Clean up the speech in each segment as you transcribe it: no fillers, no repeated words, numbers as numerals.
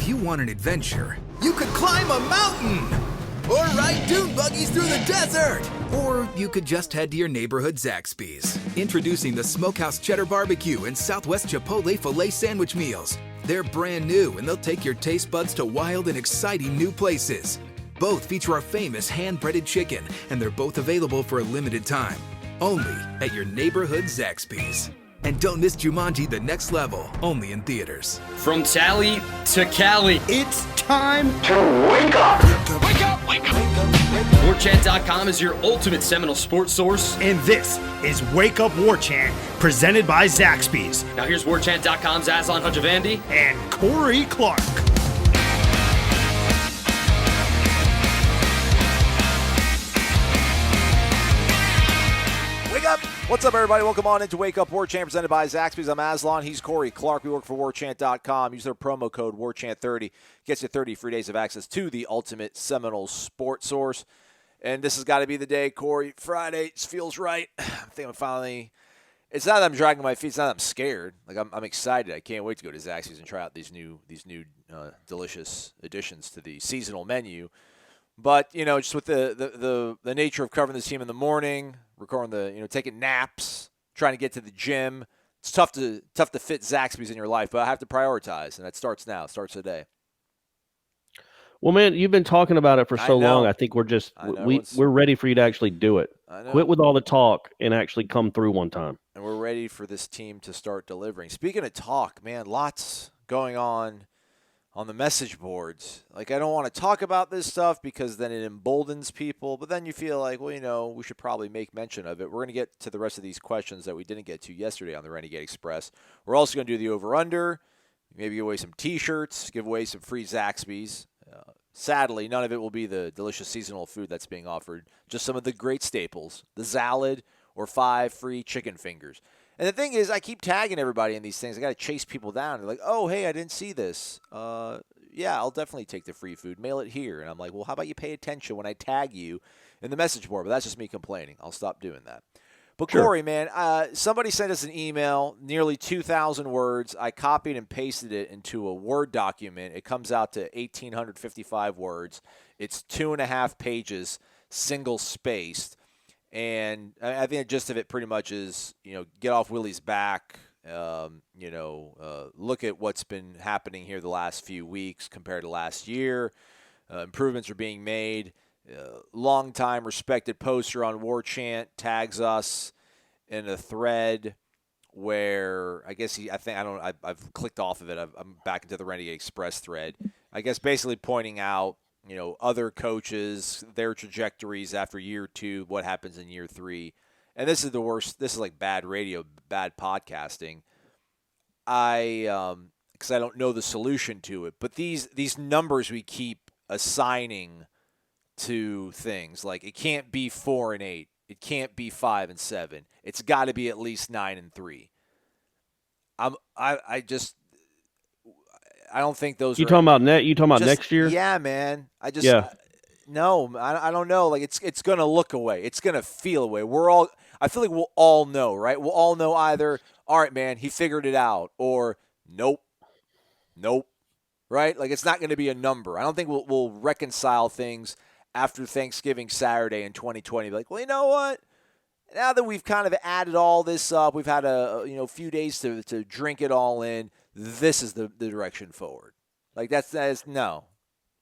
If you want an adventure, you could climb a mountain! Or ride dune buggies through the desert! Or you could just head to your neighborhood Zaxby's. Introducing the Smokehouse Cheddar Barbecue and Southwest Chipotle Filet Sandwich Meals. They're brand new and they'll take your taste buds to wild and exciting new places. Both feature our famous hand-breaded chicken, and they're both available for a limited time. Only at your neighborhood Zaxby's. And don't miss Jumanji: The Next Level, only in theaters. From Tally to Cali. It's time to wake up. Wake up, wake up, wake up, wake up. Warchant.com is your ultimate Seminole sports source. And this is Wake Up Warchant, presented by Zaxby's. Now here's Warchant.com's Aslan Hajavandi and Corey Clark. What's up, everybody? Welcome on into Wake Up Warchant, presented by Zaxby's. I'm Aslan. He's Corey Clark. We work for Warchant.com. Use their promo code Warchant30. Gets you 30 free days of access to the ultimate Seminoles sports source. And this has got to be the day, Corey. Friday. It feels right. I think I'm finally... It's not that I'm dragging my feet. It's not that I'm scared. Like, I'm excited. I can't wait to go to Zaxby's and try out these new delicious additions to the seasonal menu. But, you know, just with the nature of covering this team in the morning, recording taking naps, trying to get to the gym, it's tough to fit Zaxby's in your life, but I have to prioritize, and that starts now. It starts today. Well, man, you've been talking about it for so long. I think we're ready for you to actually do it. Quit with all the talk and actually come through one time. And we're ready for this team to start delivering. Speaking of talk, man, lots going on the message boards. Like, I don't want to talk about this stuff because then it emboldens people, but then you feel like, well, we should probably make mention of it. We're going to get to the rest of these questions that we didn't get to yesterday on the Renegade Express. We're also going to do the over-under, maybe give away some T-shirts, give away some free Zaxby's. Sadly, none of it will be the delicious seasonal food that's being offered, just some of the great staples, the salad or 5 free chicken fingers. And the thing is, I keep tagging everybody in these things. I got to chase people down. They're like, oh, hey, I didn't see this. Yeah, I'll definitely take the free food. Mail it here. And I'm like, well, how about you pay attention when I tag you in the message board? But that's just me complaining. I'll stop doing that. But, sure. Corey, man, somebody sent us an email, nearly 2,000 words. I copied and pasted it into a Word document. It comes out to 1,855 words. It's 2.5 pages, single-spaced. And I think the gist of it pretty much is, get off Willie's back, look at what's been happening here the last few weeks compared to last year. Improvements are being made. Long-time respected poster on Warchant tags us in a thread where I've clicked off of it. I'm back into the Renegade Express thread. I guess basically pointing out, other coaches, their trajectories after year 2, what happens in year 3. And this is the worst. This is like bad radio, bad podcasting. Because I don't know the solution to it. But these numbers we keep assigning to things, like it can't be 4-8. It can't be 5-7. It's got to be at least 9-3. I don't think those. You talking about next year? Yeah, man. No, I don't know. Like it's gonna look away. It's gonna feel away. I feel like we'll all know, right? We'll all know either, all right, man, he figured it out, or nope, right? Like it's not gonna be a number. I don't think we'll reconcile things after Thanksgiving Saturday in 2020. Like, well, you know what? Now that we've kind of added all this up, we've had a few days to drink it all in. This is the direction forward. Like that is no.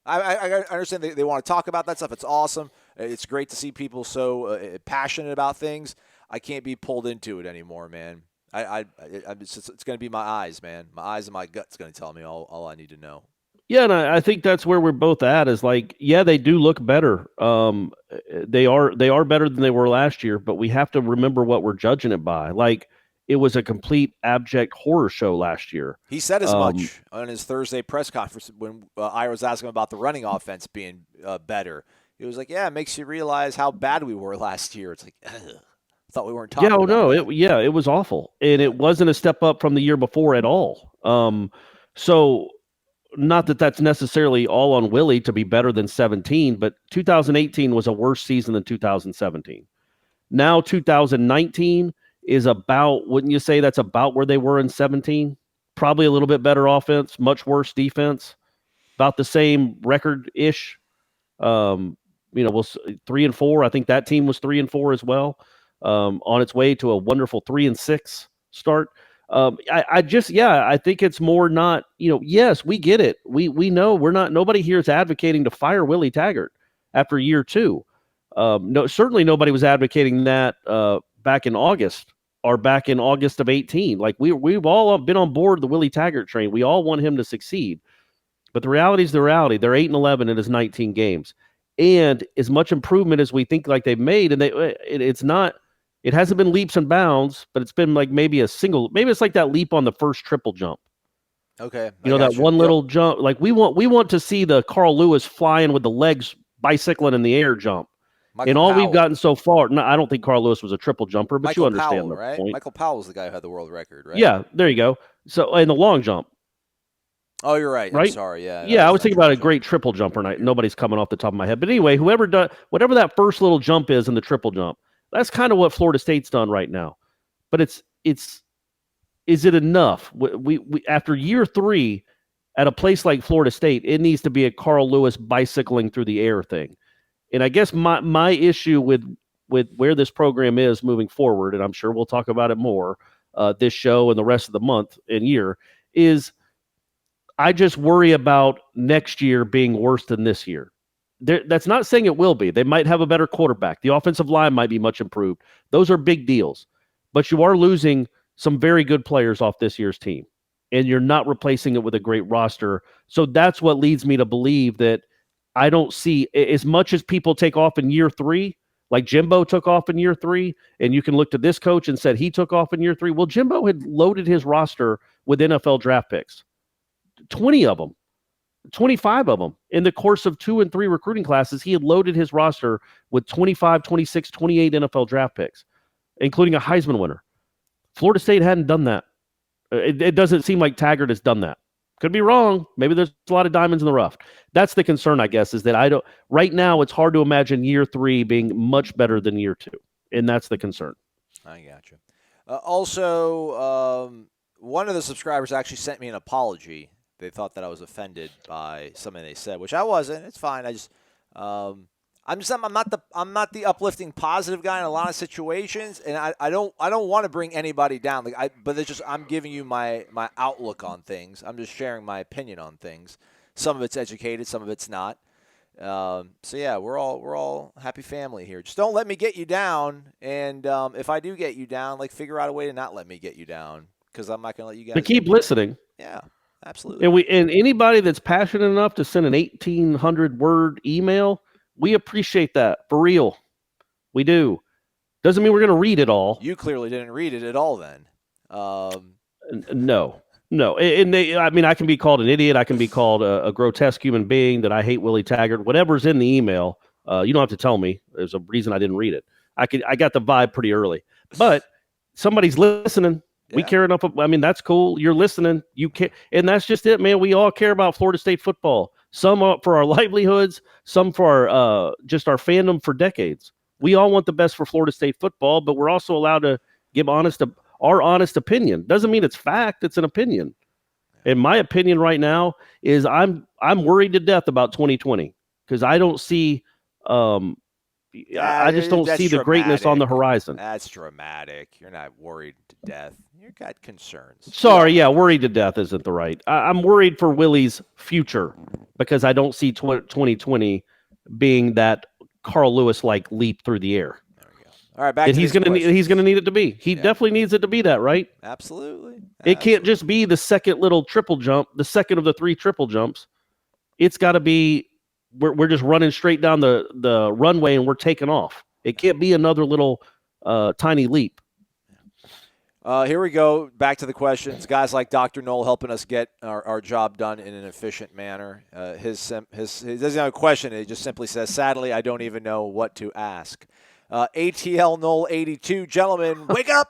I understand they want to talk about that stuff. It's awesome. It's great to see people so passionate about things. I can't be pulled into it anymore, man. It's going to be my eyes, man. My eyes and my gut's going to tell me all I need to know. Yeah, and I think that's where we're both at. Is like, yeah, they do look better. They are better than they were last year, but we have to remember what we're judging it by. Like, it was a complete abject horror show last year. He said as much on his Thursday press conference when Ira was asking him about the running offense being better. He was like, yeah, it makes you realize how bad we were last year. It's like, ugh. I thought we weren't talking about that. It was awful. And it wasn't a step up from the year before at all. So not that that's necessarily all on Willie to be better than 17, but 2018 was a worse season than 2017. Now 2019 is about, wouldn't you say that's about where they were in 17? Probably a little bit better offense, much worse defense. about the same record-ish. We'll 3-4. I think that team was 3-4 as well, on its way to a wonderful 3-6 start. I think it's more not, yes, we get it. We know nobody here is advocating to fire Willie Taggart after year 2. No, certainly nobody was advocating that back in August or back in August of 18. Like we've all been on board the Willie Taggart train. We all want him to succeed. But the reality is the reality. They're 8-11 in his 19 games. And as much improvement as we think like they've made, and it hasn't been leaps and bounds, but it's been like maybe it's like that leap on the first triple jump. Okay. That one little jump. Like we want to see the Carl Lewis flying with the legs bicycling in the air jump. Michael and all Powell. We've gotten so far, no, I don't think Carl Lewis was a triple jumper, but Michael you understand Powell, the right? point. Michael Powell was the guy who had the world record, right? Yeah, there you go. So in the long jump. Oh, you're right. Right? I'm sorry. Yeah. Yeah, I was thinking about a great triple jumper. Nobody's coming off the top of my head. But anyway, whatever that first little jump is in the triple jump, that's kind of what Florida State's done right now. But is it enough? We after year 3 at a place like Florida State, it needs to be a Carl Lewis bicycling through the air thing. And I guess my issue with where this program is moving forward, and I'm sure we'll talk about it more this show and the rest of the month and year, is I just worry about next year being worse than this year. That's not saying it will be. They might have a better quarterback. The offensive line might be much improved. Those are big deals. But you are losing some very good players off this year's team, and you're not replacing it with a great roster. So that's what leads me to believe that I don't see, as much as people take off in year 3, like Jimbo took off in year 3, and you can look to this coach and said he took off in year 3. Well, Jimbo had loaded his roster with NFL draft picks, 20 of them, 25 of them. In the course of 2 and 3 recruiting classes, he had loaded his roster with 25, 26, 28 NFL draft picks, including a Heisman winner. Florida State hadn't done that. It doesn't seem like Taggart has done that. Could be wrong. Maybe there's a lot of diamonds in the rough. That's the concern, I guess, is that right now it's hard to imagine year 3 being much better than year 2. And that's the concern. I got you. Also, one of the subscribers actually sent me an apology. They thought that I was offended by something they said, which I wasn't. It's fine. I'm not the uplifting positive guy in a lot of situations, and I don't want to bring anybody down. But it's just I'm giving you my outlook on things. I'm just sharing my opinion on things. Some of it's educated, some of it's not. So yeah, we're all happy family here. Just don't let me get you down, and if I do get you down, figure out a way to not let me get you down, because I'm not going to let you guys. But keep listening. Yeah, absolutely. And anybody that's passionate enough to send an 1,800-word email. We appreciate that, for real. We do. Doesn't mean we're going to read it all. You clearly didn't read it at all then. No. And I can be called an idiot. I can be called a grotesque human being, that I hate Willie Taggart. Whatever's in the email, you don't have to tell me. There's a reason I didn't read it. I got the vibe pretty early. But somebody's listening. Yeah. We care enough. That's cool. You're listening. You care. And that's just it, man. We all care about Florida State football. Some for our livelihoods, some for just our fandom for decades. We all want the best for Florida State football, but we're also allowed to give our honest opinion. Doesn't mean it's fact; it's an opinion. And my opinion right now is I'm worried to death about 2020, because I don't see. I just don't see the greatness on the horizon. That's dramatic. You're not worried to death. You've got concerns. Sorry, yeah, worried to death isn't the right. I'm worried for Willie's future, because I don't see 2020 being that Carl Lewis-like leap through the air. There we go. All right, back to he's going to need it to be. He definitely needs it to be that, right? Absolutely. It can't just be the second little triple jump, the second of the 3 triple jumps. It's got to be we're just running straight down the runway and we're taking off. It can't be another little tiny leap. Here we go. Back to the questions. Guys like Dr. Noel helping us get our job done in an efficient manner. He doesn't have a question. He just simply says, sadly, I don't even know what to ask. ATL Noel 82. Gentlemen, wake up.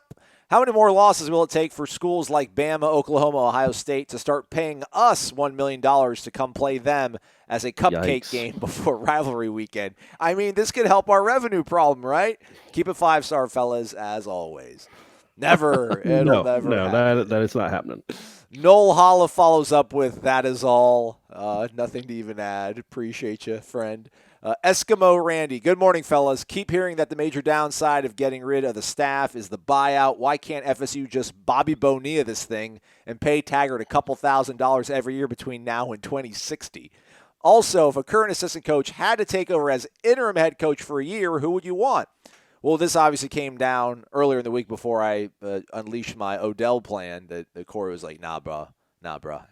How many more losses will it take for schools like Bama, Oklahoma, Ohio State to start paying us $1 million to come play them as a cupcake game before rivalry weekend? This could help our revenue problem, right? Keep it 5-star, fellas, as always. Never. It'll No, never no, happen. that is not happening. Noel Holla follows up with, that is all. Nothing to even add. Appreciate you, friend. Eskimo Randy, good morning, fellas. Keep hearing that the major downside of getting rid of the staff is the buyout. Why can't FSU just Bobby Bonilla this thing and pay Taggart a couple $1,000s every year between now and 2060? Also, if a current assistant coach had to take over as interim head coach for a year, who would you want? Well, this obviously came down earlier in the week before I unleashed my Odell plan that Corey was like, nah, bro,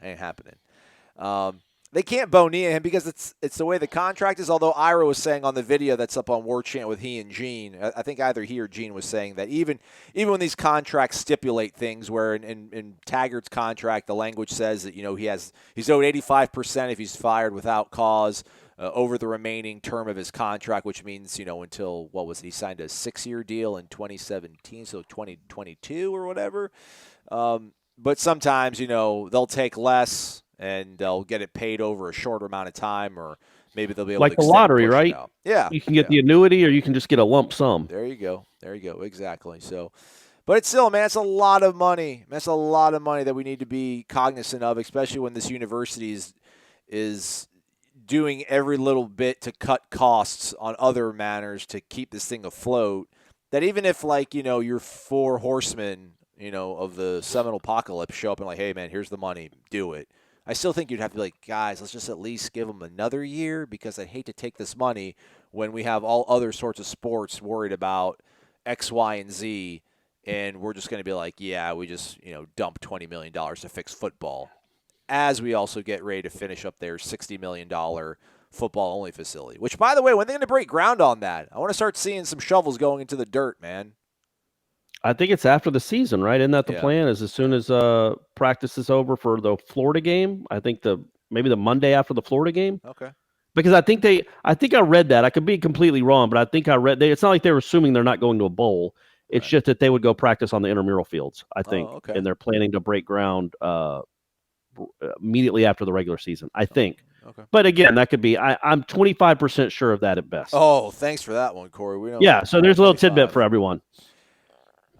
ain't happening. They can't Bonilla him because it's the way the contract is, although Ira was saying on the video that's up on Warchant with he and Gene, I think either he or Gene was saying that even when these contracts stipulate things where in Taggart's contract the language says that, he's owed 85% if he's fired without cause, over the remaining term of his contract, which means, until, he signed a 6-year deal in 2017, so 2022 or whatever. But sometimes, they'll take less and they'll get it paid over a shorter amount of time, or maybe they'll be able to the lottery, right? Yeah. You can get the annuity or you can just get a lump sum. There you go. Exactly. So, but it's still, man, it's a lot of money. That's a lot of money that we need to be cognizant of, especially when this university is doing every little bit to cut costs on other manners to keep this thing afloat. That even if, your 4 horsemen, of the Seminole apocalypse show up and hey, man, here's the money, do it. I still think you'd have to be guys, let's just at least give them another year, because I'd hate to take this money when we have all other sorts of sports worried about X, Y, and Z, and we're just going to be yeah, we just, dump $20 million to fix football, as we also get ready to finish up their $60 million football-only facility. Which, by the way, when they're going to break ground on that, I want to start seeing some shovels going into the dirt, man. I think it's after the season, right? Isn't that the plan? Is as soon as practice is over for the Florida game? I think maybe the Monday after the Florida game. Okay. Because I think I read that. I could be completely wrong, but I think I read it's not like they're assuming they're not going to a bowl. It's just that they would go practice on the intramural fields, I think, and they're planning to break ground immediately after the regular season, I think. Okay. But again, that could be. I'm 25% sure of that at best. Oh, thanks for that one, Corey. We know. Yeah, so there's a little tidbit for everyone.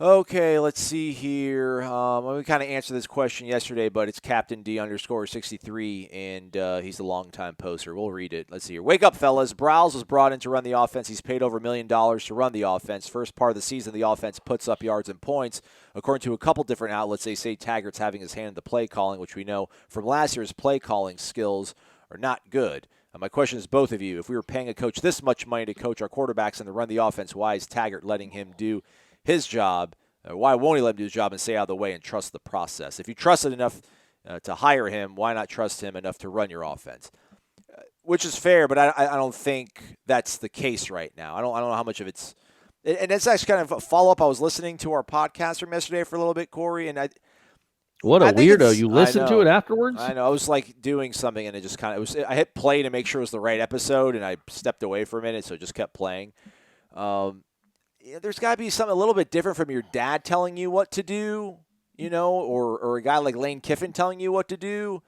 Okay, let's see here. We kind of answered this question yesterday, but it's Captain D_63, and he's the longtime poster. We'll read it. Let's see here. Wake up, fellas. Browse was brought in to run the offense. He's paid over $1 million to run the offense. First part of the season, the offense puts up yards and points. According to a couple different outlets, they say Taggart's having his hand in the play calling, which we know from last year's play calling skills are not good. My question is both of you. If we were paying a coach this much money to coach our quarterbacks and to run the offense, why is Taggart letting him do his job? Why won't he let him do his job and stay out of the way and trust the process? If you trust it enough to hire him, why not trust him enough to run your offense? Which is fair, but I don't think that's the case right now. I don't know how much of it's – and that's actually kind of a follow-up. I was listening to our podcast from yesterday for a little bit, Corey, and what a weirdo. You listened to it afterwards? I know. I was doing something, and it just kind of – I hit play to make sure it was the right episode, and I stepped away for a minute, so it just kept playing. There's got to be something a little bit different from your dad telling you what to do, or a guy like Lane Kiffin telling you what to do,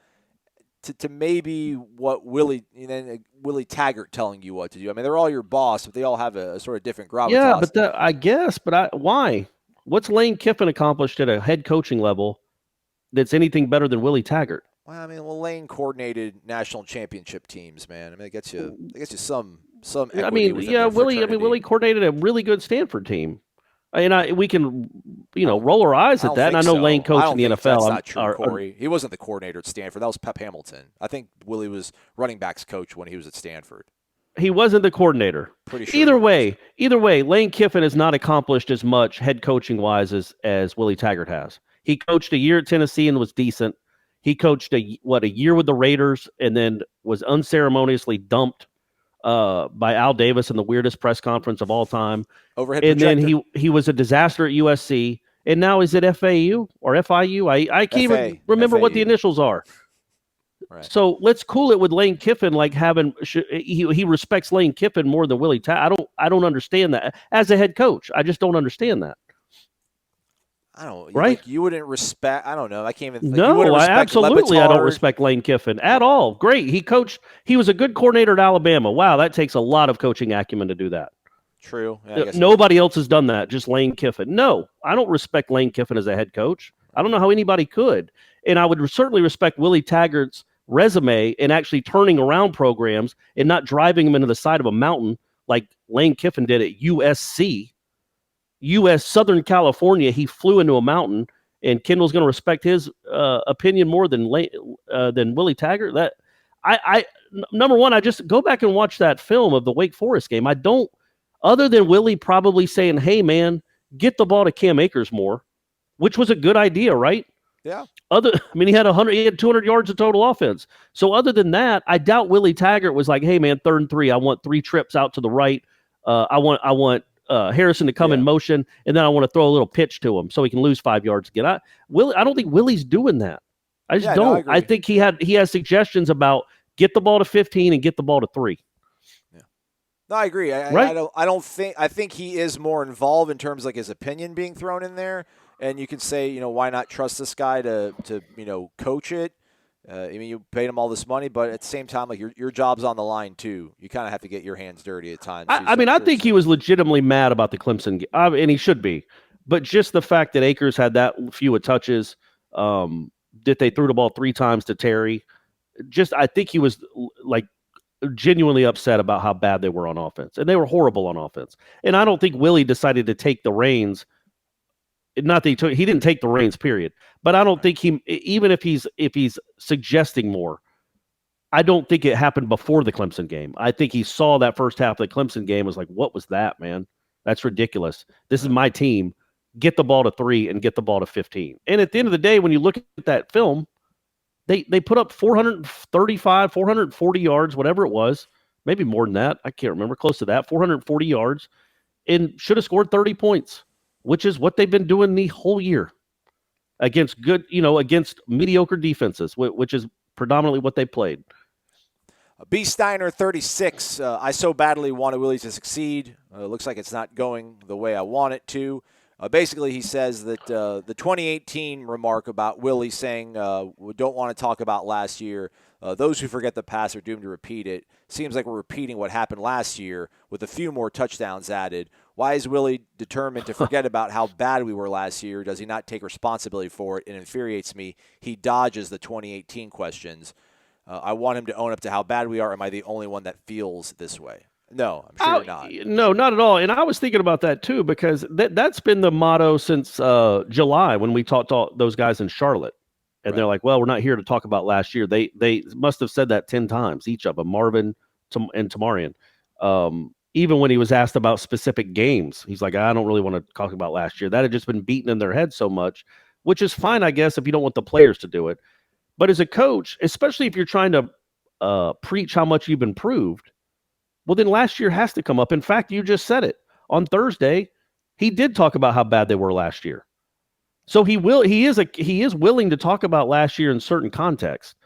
to maybe what Willie Taggart telling you what to do. I mean, they're all your boss, but they all have a sort of different gravitas. Yeah, but I guess, why? What's Lane Kiffin accomplished at a head coaching level that's anything better than Willie Taggart? Well, Lane coordinated national championship teams, man. I mean, it gets you some. Willie coordinated a really good Stanford team. And we can, roll our eyes at that. And I know Lane coached in the NFL. That's not true, Corey. He wasn't the coordinator at Stanford. That was Pep Hamilton. I think Willie was running backs coach when he was at Stanford. He wasn't the coordinator. Pretty sure. Either way, Lane Kiffin has not accomplished as much head coaching wise as Willie Taggart has. He coached a year at Tennessee and was decent. He coached a year with the Raiders and then was unceremoniously dumped by Al Davis in the weirdest press conference of all time. Overhead and projector. Then he was a disaster at USC, and now he's at FAU or FIU. I can't even remember what the initials are. Right. So let's cool it with Lane Kiffin, he respects Lane Kiffin more than Willie Taggart. I don't understand that as a head coach. I just don't understand that. I don't. Right? You wouldn't respect. I don't know. I can't even. No, I don't respect Lane Kiffin at all. Great, he coached. He was a good coordinator at Alabama. Wow, that takes a lot of coaching acumen to do that. True. Yeah, I guess Nobody else has done that, just Lane Kiffin. No, I don't respect Lane Kiffin as a head coach. I don't know how anybody could. And I would certainly respect Willie Taggart's resume in actually turning around programs and not driving them into the side of a mountain like Lane Kiffin did at USC. Southern California, he flew into a mountain, and Kendall's going to respect his opinion more than Willie Taggart. That I number one, I just go back and watch that film of the Wake Forest game. I don't, other than Willie probably saying, "Hey man, get the ball to Cam Akers more," which was a good idea, right? Yeah. He had 200 yards of total offense. So other than that, I doubt Willie Taggart was like, "Hey man, 3rd and 3. I want 3 trips out to the right. I want Harrison to come in motion, and then I want to throw a little pitch to him so he can lose 5 yards again." I don't think Willie's doing that. I just don't. No, I think he has suggestions about get the ball to 15 and get the ball to 3. Yeah. No, I agree. I think he is more involved in terms of like his opinion being thrown in there. And you can say, why not trust this guy to coach it? You paid him all this money, but at the same time, like your job's on the line too. You kind of have to get your hands dirty at times. I think he was legitimately mad about the Clemson game, and he should be. But just the fact that Akers had that few of touches, that they threw the ball 3 times to Terry, I think he was like genuinely upset about how bad they were on offense, and they were horrible on offense. And I don't think Willie decided to take the reins. Not that he didn't take the reins, period. But I don't think even if he's suggesting more, I don't think it happened before the Clemson game. I think he saw that first half of the Clemson game, was like, what was that, man? That's ridiculous. This is my team. Get the ball to 3 and get the ball to 15. And at the end of the day, when you look at that film, they put up 435, 440 yards, whatever it was, maybe more than that. I can't remember, close to that, 440 yards, and should have scored 30 points. Which is what they've been doing the whole year against against mediocre defenses, which is predominantly what they played. B. Steiner, 36. I so badly wanted Willie to succeed. Looks like it's not going the way I want it to. Basically, he says that the 2018 remark about Willie saying we don't want to talk about last year, those who forget the past are doomed to repeat it. Seems like we're repeating what happened last year with a few more touchdowns added. Why is Willie determined to forget about how bad we were last year? Does he not take responsibility for it? It infuriates me. He dodges the 2018 questions. I want him to own up to how bad we are. Am I the only one that feels this way? No, I'm sure you're not. No, not at all. And I was thinking about that too, because that's been the motto since July when we talked to those guys in Charlotte. And they're like, well, we're not here to talk about last year. They must have said that 10 times, each of them, Marvin and Tamarian. Even when he was asked about specific games, he's like, I don't really want to talk about last year. That had just been beaten in their head so much, which is fine, I guess, if you don't want the players to do it. But as a coach, especially if you're trying to preach how much you've improved, well, then last year has to come up. In fact, you just said it. On Thursday, he did talk about how bad they were last year. So he is willing to talk about last year in certain contexts.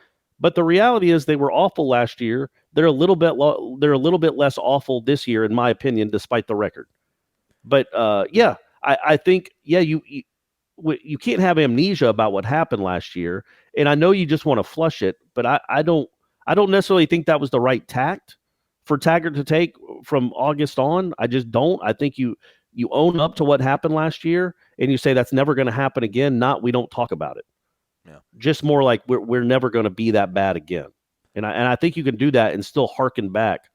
But the reality is they were awful last year. They're a little bit less awful this year, in my opinion, despite the record. But I think you can't have amnesia about what happened last year. And I know you just want to flush it, but I don't necessarily think that was the right tact for Taggart to take from August on. I just don't. I think you own up to what happened last year, and you say that's never going to happen again. Not we don't talk about it. Yeah. Just more like we're never going to be that bad again. And I think you can do that and still hearken back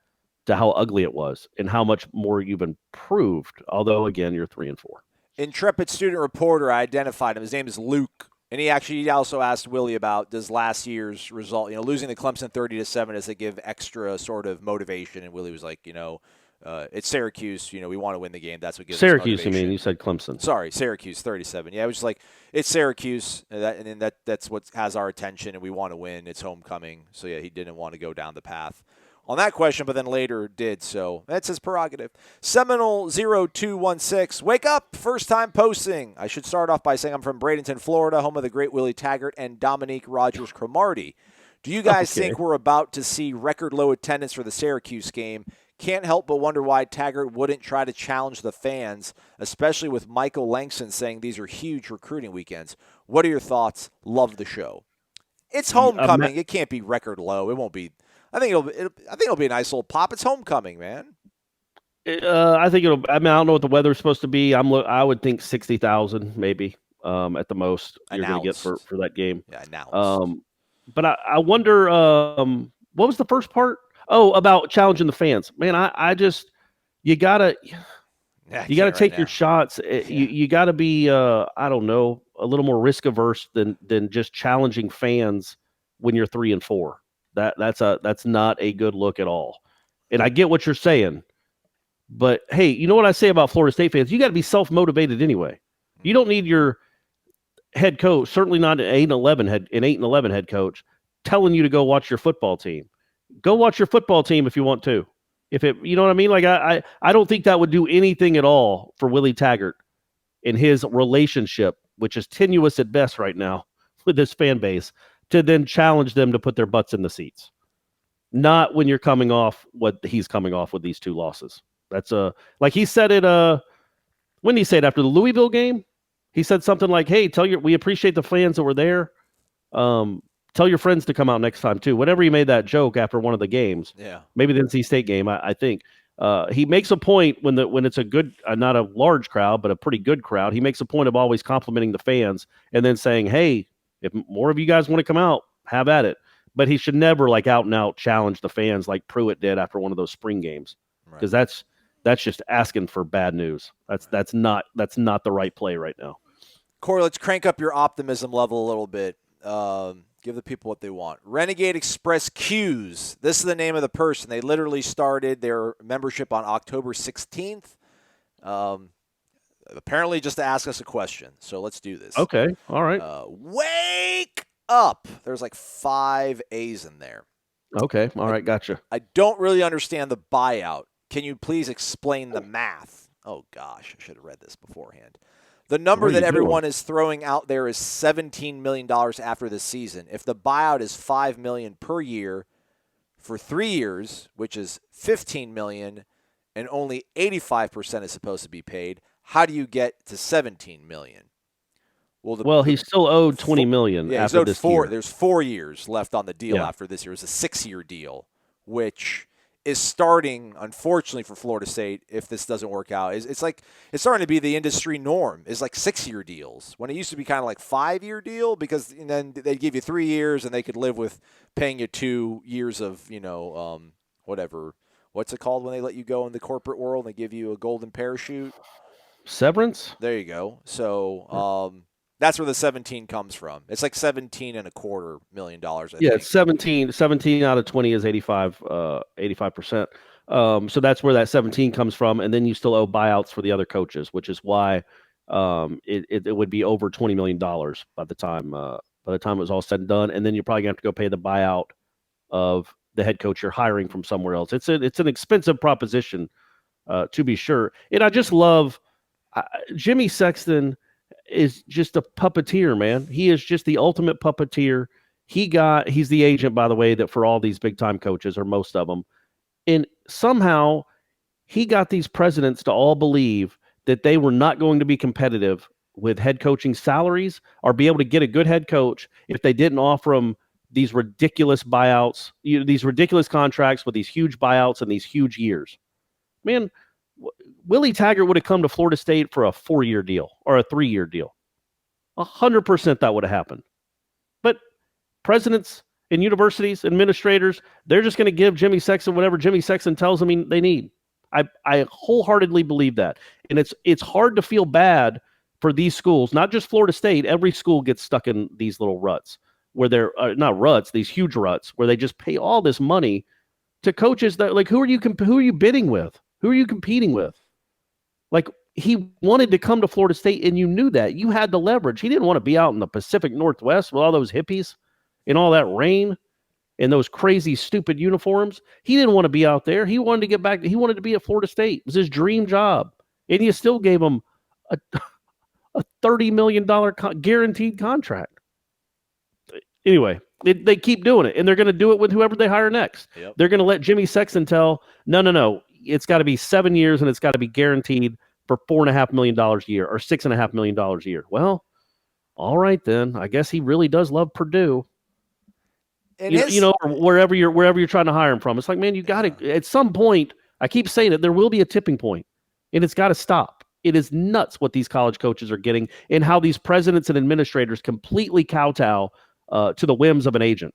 to how ugly it was and how much more you've improved. Although again, you're 3-4. Intrepid student reporter, I identified him. His name is Luke, and he also asked Willie about does last year's result, losing the Clemson 30-7, does it give extra sort of motivation? And Willie was like, it's Syracuse. We want to win the game. That's what gives Syracuse. us motivation. You mean you said Clemson? Sorry, Syracuse 37. Yeah, it was just like it's Syracuse, and that's what has our attention, and we want to win. It's homecoming. So yeah, he didn't want to go down the path on that question, but then later did. So that's his prerogative. Seminole 0216. Wake up! First time posting. I should start off by saying I'm from Bradenton, Florida, home of the great Willie Taggart and Dominique Rogers-Cromartie. Do you guys think we're about to see record low attendance for the Syracuse game? Can't help but wonder why Taggart wouldn't try to challenge the fans, especially with Michael Langston saying these are huge recruiting weekends. What are your thoughts? Love the show. It's homecoming. It can't be record low. It won't be. I think it'll be a nice little pop. It's homecoming, man. I think it'll. I mean, I don't know what the weather's supposed to be. I would think 60,000 maybe at the most you're going to get for that game. Yeah, announced. But I wonder. What was the first part? Oh, about challenging the fans. Man, I just you gotta take your shots. You gotta be I don't know, a little more risk averse than just challenging fans when you're 3-4. That's not a good look at all. And I get what you're saying. But hey, you know what I say about Florida State fans? You got to be self-motivated anyway. You don't need your head coach, certainly not an 8-11 head coach, telling you to go watch your football team. Go watch your football team if you want to. You know what I mean? Like I don't think that would do anything at all for Willie Taggart in his relationship, which is tenuous at best right now with this fan base, to then challenge them to put their butts in the seats. Not when you're coming off what he's coming off with these 2 losses. That's like he said it. When did he say it? After the Louisville game, he said something like, "Hey, we appreciate the fans that were there. Tell your friends to come out next time too." Whatever he made that joke after one of the games. Yeah, maybe the NC State game. I think he makes a point when it's a good, not a large crowd, but a pretty good crowd. He makes a point of always complimenting the fans and then saying, "Hey, if more of you guys want to come out, have at it." But he should never like out and out challenge the fans like Pruitt did after one of those spring games, because that's just asking for bad news. That's not the right play right now. Corey, let's crank up your optimism level a little bit. Give the people what they want. Renegade Express Q's. This is the name of the person. They literally started their membership on October 16th. Apparently just to ask us a question. So let's do this. Okay. All right. Wake up. There's like 5 A's in there. Okay. All right. Gotcha. I don't really understand the buyout. Can you please explain the math? Oh, gosh. I should have read this beforehand. The number that everyone is throwing out there is $17 million after the season. If the buyout is $5 million per year for 3 years, which is $15 million, and only 85% is supposed to be paid, how do you get to $17 million? Well, he's still owed $20 million after this year. There's 4 years left on the deal after this year. It's a 6-year deal, which is starting, unfortunately for Florida State, if this doesn't work out. It's starting to be the industry norm. It's like 6-year deals when it used to be kind of like 5-year deal, because then they'd give you 3 years and they could live with paying you 2 years of, whatever. What's it called when they let you go in the corporate world and they give you a golden parachute? Severance? There you go. So that's where the 17 comes from. It's like $17.25 million. I think. It's 17 out of 20 is 85%. So that's where that 17 comes from. And then you still owe buyouts for the other coaches, which is why it would be over $20 million by the time it was all said and done. And then you're probably gonna have to go pay the buyout of the head coach you're hiring from somewhere else. It's an expensive proposition, to be sure. And I just love Jimmy Sexton is just a puppeteer, man. He is just the ultimate puppeteer. He's the agent, by the way, that for all these big time coaches, or most of them. And somehow he got these presidents to all believe that they were not going to be competitive with head coaching salaries or be able to get a good head coach if they didn't offer them these ridiculous buyouts, these ridiculous contracts with these huge buyouts and these huge years. Man, Willie Taggart would have come to Florida State for a 4-year deal or a 3-year deal. 100% that would have happened. But presidents and universities, administrators, they're just going to give Jimmy Sexton whatever Jimmy Sexton tells them they need. I wholeheartedly believe that. And it's hard to feel bad for these schools, not just Florida State. Every school gets stuck in these little ruts where they're not ruts, these huge ruts where they just pay all this money to coaches that, like, who are you bidding with? Who are you competing with? Like, he wanted to come to Florida State, and you knew that. You had the leverage. He didn't want to be out in the Pacific Northwest with all those hippies and all that rain and those crazy, stupid uniforms. He didn't want to be out there. He wanted to get back. He wanted to be at Florida State. It was his dream job. And you still gave him a $30 million guaranteed contract. Anyway, they keep doing it, and they're going to do it with whoever they hire next. Yep. They're going to let Jimmy Sexton tell, no. It's got to be 7 years, and it's got to be guaranteed for $4.5 million a year or $6.5 million a year. Well, all right then. I guess he really does love Purdue. Or wherever you're trying to hire him from. It's like, man, you got to at some point I keep saying it. There will be a tipping point, and it's got to stop. It is nuts what these college coaches are getting and how these presidents and administrators completely kowtow to the whims of an agent.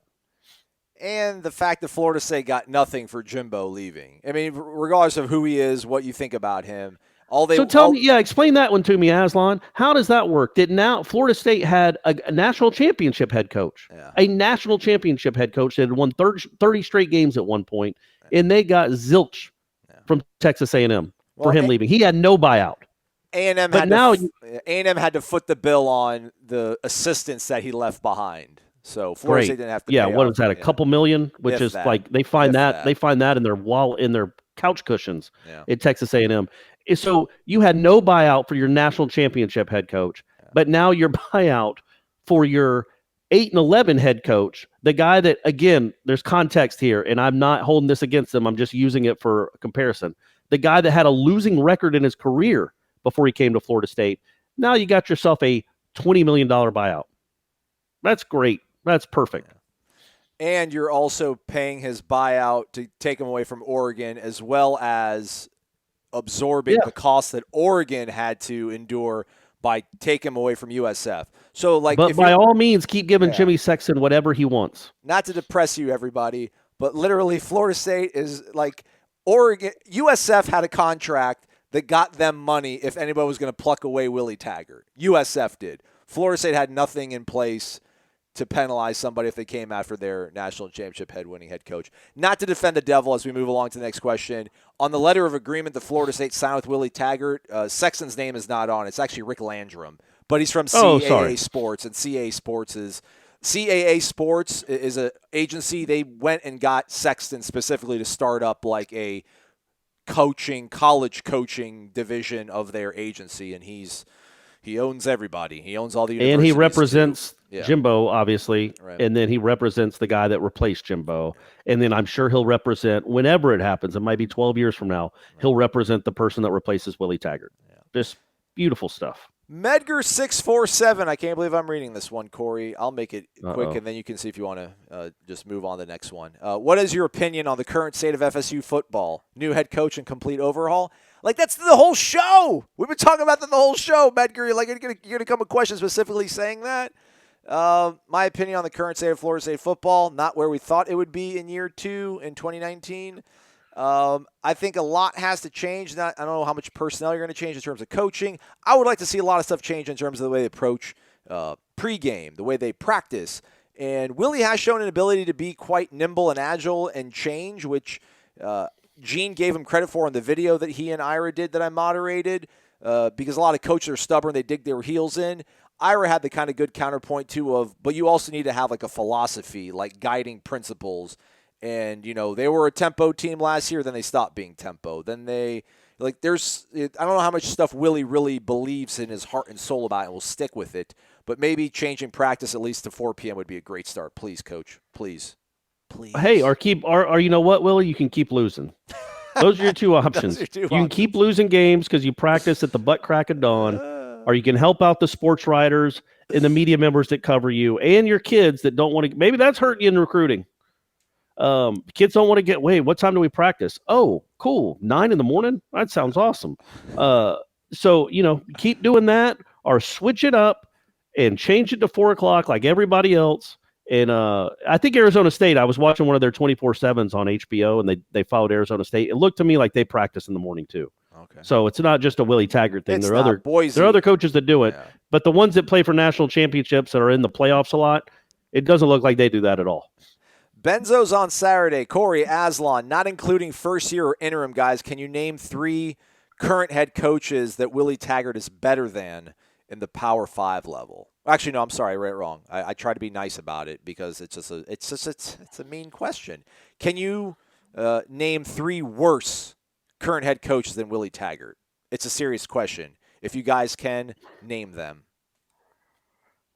And the fact that Florida State got nothing for Jimbo leaving. I mean, regardless of who he is, what you think about him, explain that one to me, Aslan. How does that work? Florida State had a national championship head coach, a national championship head coach that had won 30 straight games at one point, and they got zilch from Texas A&M for him leaving. He had no buyout. A&M had to foot the bill on the assistants that he left behind. So Florida State didn't have to. Yeah, pay what up. was that? A couple million, which is like they find that in their in their couch cushions at Texas A&M. So you had no buyout for your national championship head coach, but now your buyout for your 8-11 head coach, the guy that, again, there's context here, and I'm not holding this against him. I'm just using it for comparison. The guy that had a losing record in his career before he came to Florida State. Now you got yourself a $20 million buyout. That's great. That's perfect. And you're also paying his buyout to take him away from Oregon, as well as absorbing the cost that Oregon had to endure by taking him away from USF. So, but by all means, keep giving Jimmy Sexton whatever he wants. Not to depress you, everybody, but literally Florida State is like Oregon. USF had a contract that got them money if anybody was going to pluck away Willie Taggart. USF did. Florida State had nothing in place to penalize somebody if they came after their national championship head-winning head coach. Not to defend the devil as we move along to the next question. On the letter of agreement that Florida State signed with Willie Taggart, Sexton's name is not on. It's actually Rick Landrum, but he's from CAA Sports, and CAA Sports is an agency. They went and got Sexton specifically to start up like a college coaching division of their agency, and he owns everybody. He owns all the universities. And he represents Jimbo, obviously, and then he represents the guy that replaced Jimbo. And then I'm sure he'll represent, whenever it happens, it might be 12 years from now, he'll represent the person that replaces Willie Taggart. Just beautiful stuff. Medgar647. I can't believe I'm reading this one, Corey. I'll make it quick, and then you can see if you want to just move on to the next one. What is your opinion on the current state of FSU football? New head coach and complete overhaul? Like, that's the whole show. We've been talking about that the whole show, Medgar. You're going to come with questions specifically saying that? My opinion on the current state of Florida State football, not where we thought it would be in year 2 in 2019. I think a lot has to change. I don't know how much personnel you're going to change in terms of coaching. I would like to see a lot of stuff change in terms of the way they approach pregame, the way they practice. And Willie has shown an ability to be quite nimble and agile and change, which Gene gave him credit for in the video that he and Ira did that I moderated, because a lot of coaches are stubborn. They dig their heels in. Ira had the kind of good counterpoint, too, but you also need to have like a philosophy, like guiding principles. And, they were a tempo team last year, then they stopped being tempo. Then I don't know how much stuff Willie really believes in his heart and soul about it and will stick with it. But maybe changing practice at least to 4 p.m. would be a great start. Please, Coach. Please. Hey, or you know what, Willie? You can keep losing. Those are your two options. You can keep losing games because you practice at the butt crack of dawn, or you can help out the sports writers and the media members that cover you and your kids that don't want to. Maybe that's hurting you in recruiting. Kids don't want to get, wait, what time do we practice? Oh, cool. 9 a.m? That sounds awesome. So, keep doing that or switch it up and change it to 4 o'clock like everybody else. And I think Arizona State, I was watching one of their 24/7s on HBO, and they followed Arizona State. It looked to me like they practice in the morning too. Okay. So it's not just a Willie Taggart thing. There are other coaches that do it. Yeah. But the ones that play for national championships that are in the playoffs a lot, it doesn't look like they do that at all. Benzo's on Saturday. Corey, Aslan, not including first-year or interim guys, can you name 3 current head coaches that Willie Taggart is better than in the Power 5 level? Actually, no, I'm sorry, I read it wrong. I try to be nice about it because it's a mean question. Can you name 3 worse current head coaches than Willie Taggart? It's a serious question. If you guys can, name them.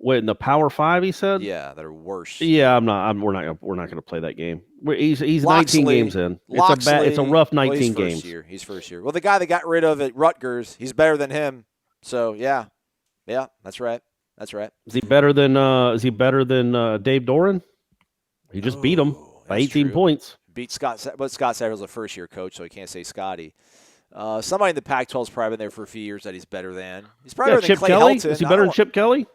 What, in the Power 5, he said? Yeah, that are worse. Yeah, we're not going to play that game. He's 19 games in. It's a rough 19 games. He's first year. Well, the guy that got rid of at Rutgers, he's better than him. So yeah, that's right. Is he better than Dave Doran? He just beat him by 18 points. beat Scott. But Scott Satterfield's a first-year coach, so he can't say Scotty. Somebody in the Pac-12's probably been there for a few years that he's better than. He's probably better than Chip Clay Kelly. Helton. Is he better than Chip Kelly?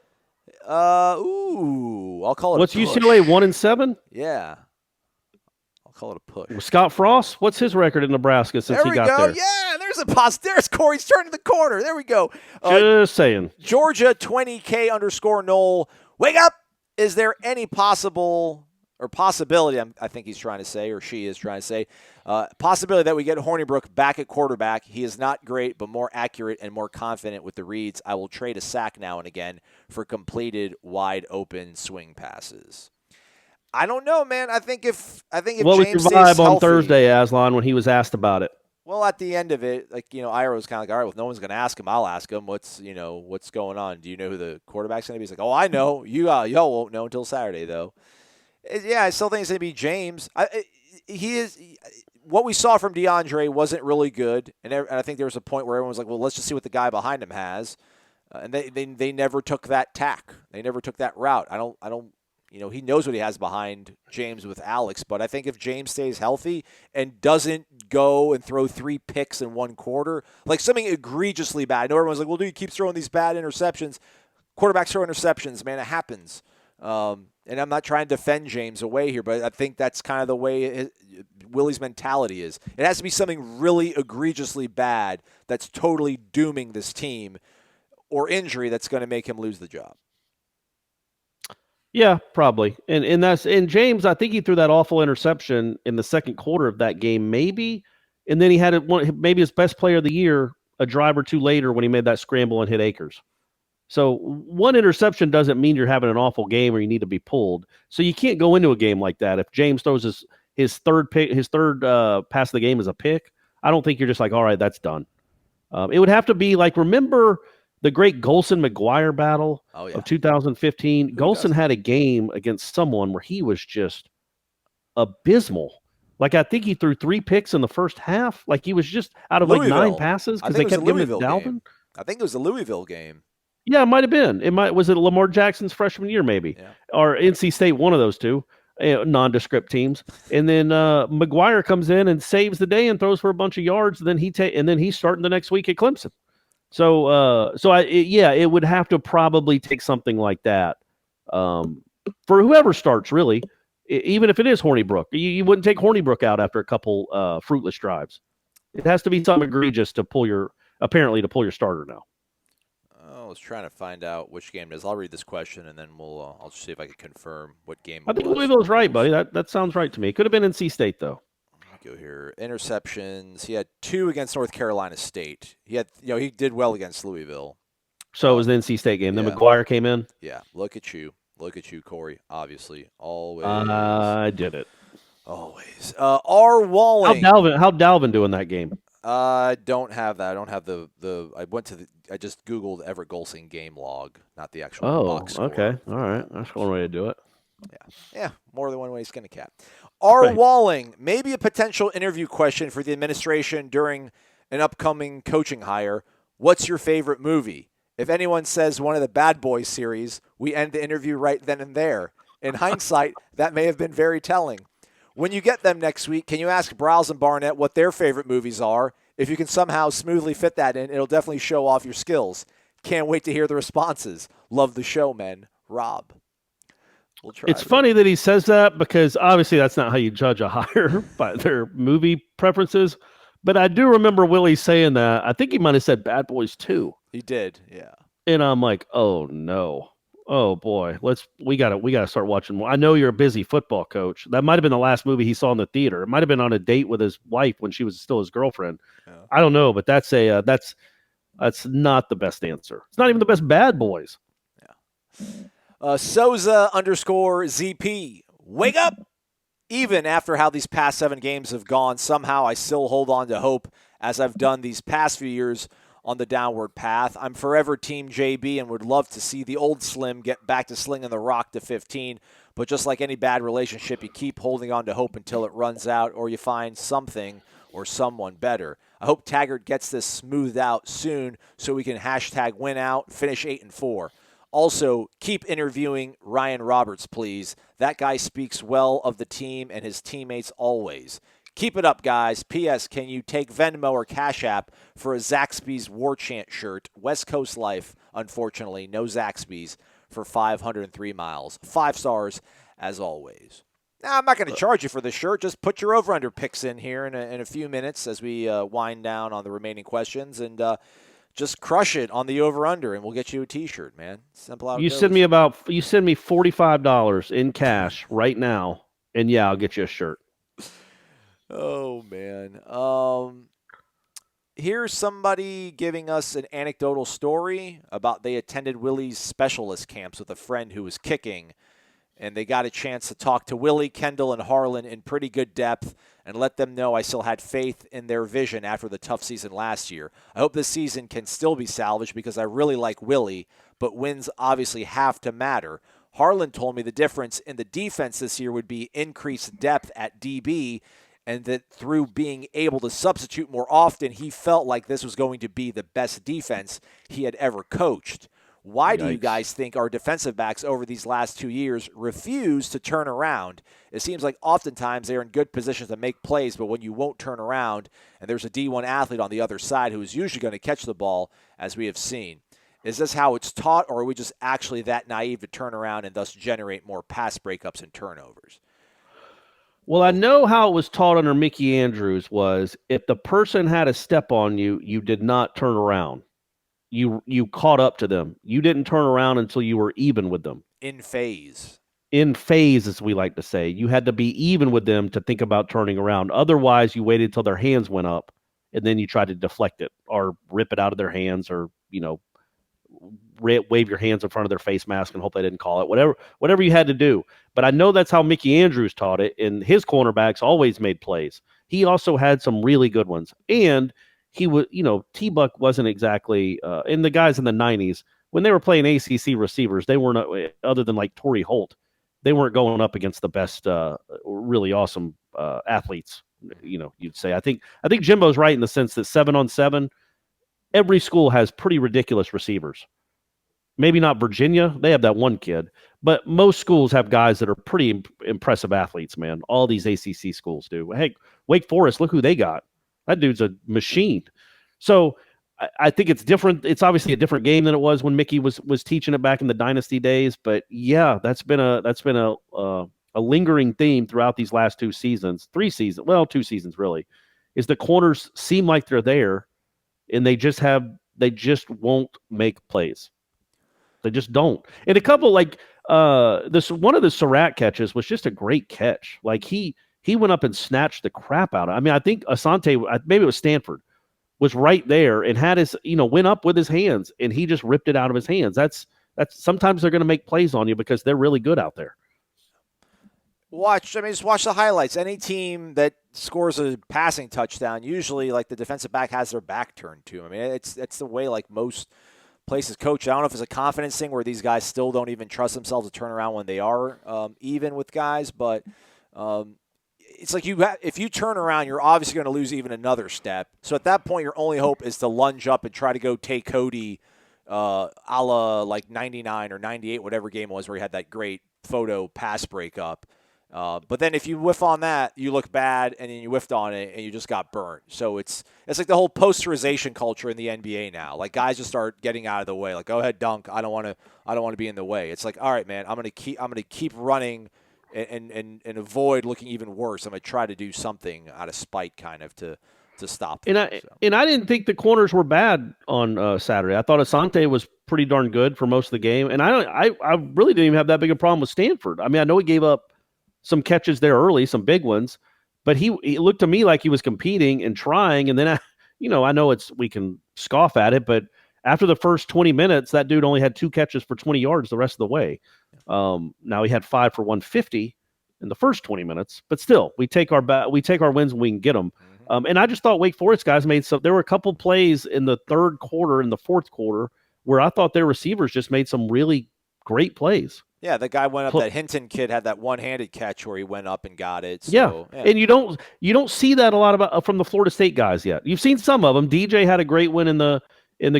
I'll call it What's a push. UCLA 1-7? Yeah. I'll call it a push. Scott Frost. What's his record in Nebraska since he got there? Yeah, there's a pos. There's Corey's turning the corner. There we go. Just saying. Georgia 20K_Nole. Wake up. Is there any possibility, I think he's trying to say, or she is trying to say, possibility that we get Hornibrook back at quarterback? He is not great, but more accurate and more confident with the reads. I will trade a sack now and again for completed wide open swing passes. I don't know, man. I think if what James was your stays vibe on healthy, Thursday, Aslan, when he was asked about it? Well, at the end of it, Ira was kind of like, all right, well, if no one's going to ask him, I'll ask him. What's going on? Do you know who the quarterback's going to be? He's like, oh, I know. Y'all won't know until Saturday, though. I still think it's going to be James. He is. What we saw from DeAndre wasn't really good, and I think there was a point where everyone was like, well, let's just see what the guy behind him has, and they never took that tack. They never took that route. I don't. He knows what he has behind James with Alex, but I think if James stays healthy and doesn't go and throw 3 picks in 1 quarter, like something egregiously bad. I know everyone's like, well, dude, he keeps throwing these bad interceptions. Quarterbacks throw interceptions, man. It happens. And I'm not trying to defend James away here, but I think that's kind of the way Willie's mentality is. It has to be something really egregiously bad that's totally dooming this team or injury that's going to make him lose the job. Yeah, probably. And James, I think he threw that awful interception in the second quarter of that game, maybe. And then he had maybe his best player of the year a drive or two later when he made that scramble and hit Akers. So one interception doesn't mean you're having an awful game or you need to be pulled. So you can't go into a game like that. If James throws his third pass of the game is a pick, I don't think you're just like, all right, that's done. It would have to be like, remember the great Golson-McGuire battle of 2015. Golson had a game against someone where he was just abysmal. Like, I think he threw 3 picks in the first half. Like, he was just out of like 9 passes because they kept giving it to Dalvin. I think it was the Louisville game. Yeah, it might have been. Was it Lamar Jackson's freshman year, maybe, or NC State? One of those two nondescript teams. And then McGuire comes in and saves the day and throws for a bunch of yards. And then he's starting the next week at Clemson. So it would have to probably take something like that for whoever starts, really. Even if it is Hornibrook, you wouldn't take Hornibrook out after a couple fruitless drives. It has to be something egregious to pull your starter now. I was trying to find out which game it is. I'll read this question and then I'll see if I can confirm what game. I think Louisville's right, buddy. That sounds right to me. It could have been NC State though. Go here. Interceptions. He had 2 against North Carolina State. He did well against Louisville. So it was the NC State game. Then McGuire came in. Yeah. Look at you, Corey. Obviously, always. I did it. Always. R. Walling. How Dalvin doing that game? I don't have that. I don't have I just Googled Everett Golson game log, not the actual box score. Okay. All right. That's one way to do it. Yeah. More than one way to skin a cat. R. Walling, maybe a potential interview question for the administration during an upcoming coaching hire. What's your favorite movie? If anyone says one of the Bad Boys series, we end the interview right then and there. In hindsight, that may have been very telling. When you get them next week, can you ask Browse and Barnett what their favorite movies are? If you can somehow smoothly fit that in, it'll definitely show off your skills. Can't wait to hear the responses. Love the show, men. Rob. We'll try. It's funny that he says that because obviously that's not how you judge a hire by their movie preferences. But I do remember Willie saying that. I think he might have said Bad Boys 2. He did, yeah. And I'm like, oh no. Oh boy. We gotta start watching more. I know you're a busy football coach. That might have been the last movie he saw in the theater. It might have been on a date with his wife when she was still his girlfriend. Yeah. I don't know, but that's not the best answer. It's not even the best Bad Boys. Yeah. Souza_ZP. Wake up! Even after how these past 7 games have gone, somehow I still hold on to hope as I've done these past few years on the downward path. I'm forever Team JB and would love to see the old Slim get back to slinging the rock to 15. But just like any bad relationship, you keep holding on to hope until it runs out or you find something or someone better. I hope Taggart gets this smoothed out soon so we can #win out, finish 8-4. Also, keep interviewing Ryan Roberts, please. That guy speaks well of the team and his teammates always. Keep it up, guys. P.S. Can you take Venmo or Cash App for a Zaxby's Warchant shirt? West Coast Life, unfortunately, no Zaxby's for 503 miles. 5 stars, as always. Now, I'm not going to charge you for the shirt. Just put your over-under picks in here in a few minutes as we wind down on the remaining questions, and just crush it on the over-under, and we'll get you a T-shirt, man. Simple out. You send me $45 in cash right now, and yeah, I'll get you a shirt. Oh, man. Here's somebody giving us an anecdotal story about they attended Willie's specialist camps with a friend who was kicking, and they got a chance to talk to Willie, Kendall, and Harlan in pretty good depth and let them know I still had faith in their vision after the tough season last year. I hope this season can still be salvaged because I really like Willie, but wins obviously have to matter. Harlan told me the difference in the defense this year would be increased depth at DB, and that through being able to substitute more often, he felt like this was going to be the best defense he had ever coached. Why do you guys think our defensive backs over these last 2 years refuse to turn around? It seems like oftentimes they're in good positions to make plays, but when you won't turn around and there's a D1 athlete on the other side who is usually going to catch the ball, as we have seen. Is this how it's taught, or are we just actually that naive to turn around and thus generate more pass breakups and turnovers? Well, I know how it was taught under Mickey Andrews was if the person had a step on you, you did not turn around. You caught up to them. You didn't turn around until you were even with them. In phase. In phase, as we like to say. You had to be even with them to think about turning around. Otherwise, you waited till their hands went up, and then you tried to deflect it or rip it out of their hands or, wave your hands in front of their face mask and hope they didn't call it. Whatever you had to do. But I know that's how Mickey Andrews taught it, and his cornerbacks always made plays. He also had some really good ones. And he was, T-Buck wasn't exactly, and the guys in the 90s, when they were playing ACC receivers, they weren't, other than like Torrey Holt, they weren't going up against the best, really awesome athletes, you'd say. I think Jimbo's right in the sense that 7-on-7, every school has pretty ridiculous receivers. Maybe not Virginia. They have that one kid. But most schools have guys that are pretty impressive athletes, man. All these ACC schools do. Hey, Wake Forest, look who they got. That dude's a machine. So I think it's different. It's obviously a different game than it was when Mickey was teaching it back in the Dynasty days. But yeah, that's been a lingering theme throughout these last 2 seasons. 2 seasons really, is the corners seem like they're there, and they just won't make plays. They just don't. And a couple one of the Surratt catches was just a great catch. Like he went up and snatched the crap out of it. I mean, I think Asante, maybe it was Stanford, was right there and had his, went up with his hands, and he just ripped it out of his hands. That's sometimes they're going to make plays on you because they're really good out there. Just watch the highlights. Any team that scores a passing touchdown, usually the defensive back has their back turned to him. I mean, it's the way most places coach. I don't know if it's a confidence thing where these guys still don't even trust themselves to turn around when they are even with guys, but it's like if you turn around, you're obviously going to lose even another step. So at that point, your only hope is to lunge up and try to go take Cody a la 99 or 98, whatever game it was where he had that great photo pass breakup. But then if you whiff on that, you look bad, and then you whiffed on it, and you just got burnt. So it's like the whole posterization culture in the NBA now. Like guys just start getting out of the way. Like, go ahead, dunk. I don't want to be in the way. It's like, all right, man, I'm gonna keep running and avoid looking even worse. I'm gonna try to do something out of spite, kind of to stop them. And I didn't think the corners were bad on Saturday. I thought Asante was pretty darn good for most of the game, and I really didn't even have that big a problem with Stanford. I mean, I know he gave up some catches there early, some big ones, but he looked to me like he was competing and trying. And then, I know we can scoff at it, but after the first 20 minutes, that dude only had 2 catches for 20 yards the rest of the way. Now he had 5 for 150 in the first 20 minutes, but still, we take our wins when we can get them. And I just thought Wake Forest guys there were a couple plays in the third quarter and the fourth quarter where I thought their receivers just made some really great plays. Yeah, the guy went up. That Hinton kid had that one-handed catch where he went up and got it. So, yeah, and you don't see that a lot from the Florida State guys yet. You've seen some of them. DJ had a great win in the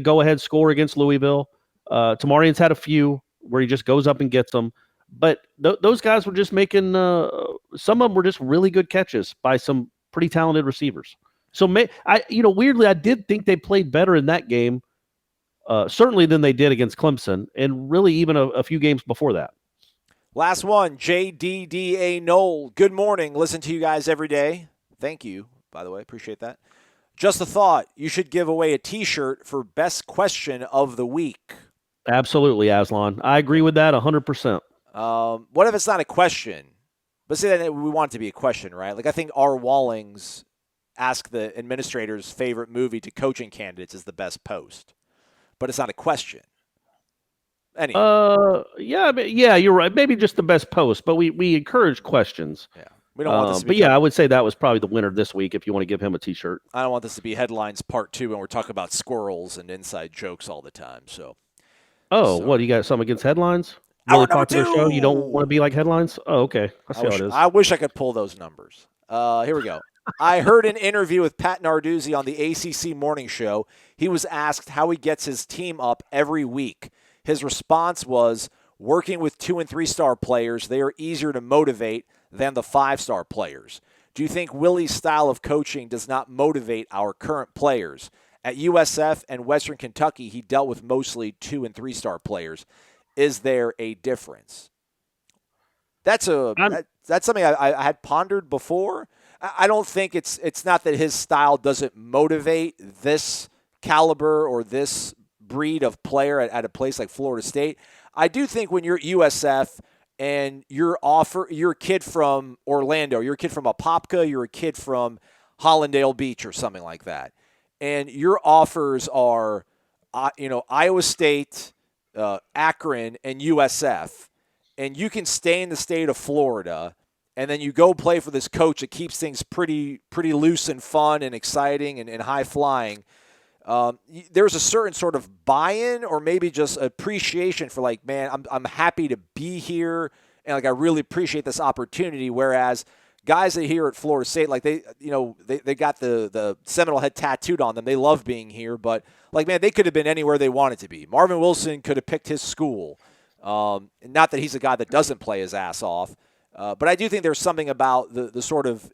go-ahead score against Louisville. Tamarian's had a few. where he just goes up and gets them. But those guys were just making some of them were just really good catches by some pretty talented receivers. So weirdly, I did think they played better in that game, certainly than they did against Clemson, and really even a few games before that. Last one, JDDA Noel. Good morning. Listen to you guys every day. Thank you, by the way. Appreciate that. Just a thought. You should give away a T-shirt for best question of the week. Absolutely, Aslan. I agree with that 100%. What if it's not a question? But say that we want it to be a question, right? Like I think R. Wallings asked the administrator's favorite movie to coaching candidates is the best post. But it's not a question. Anyway. Yeah, you're right. Maybe just the best post, but we encourage questions. Yeah. We don't want this to be. But yeah, I would say that was probably the winner this week if you want to give him a T-shirt. I don't want this to be headlines part 2 when we're talking about squirrels and inside jokes all the time. So. What, you got something against headlines? Really popular show? You don't want to be like headlines? Oh, okay. I see how it is. I wish I could pull those numbers. Here we go. I heard an interview with Pat Narduzzi on the ACC Morning Show. He was asked how he gets his team up every week. His response was, working with 2- and 3-star players, they are easier to motivate than the 5-star players. Do you think Willie's style of coaching does not motivate our current players? At USF and Western Kentucky, he dealt with mostly 2- and 3-star players. Is there a difference? That's something I had pondered before. I don't think it's not that his style doesn't motivate this caliber or this breed of player at a place like Florida State. I do think when you're at USF and you're a kid from Orlando, you're a kid from Apopka, you're a kid from Hollandale Beach or something like that, and your offers are, Iowa State, Akron, and USF, and you can stay in the state of Florida, and then you go play for this coach that keeps things pretty loose and fun and exciting and high flying. There's a certain sort of buy-in or maybe just appreciation for like, man, I'm happy to be here and like I really appreciate this opportunity. Whereas guys that here at Florida State, like they got the Seminole head tattooed on them. They love being here, but like, man, they could have been anywhere they wanted to be. Marvin Wilson could have picked his school. Not that he's a guy that doesn't play his ass off, but I do think there's something about the sort of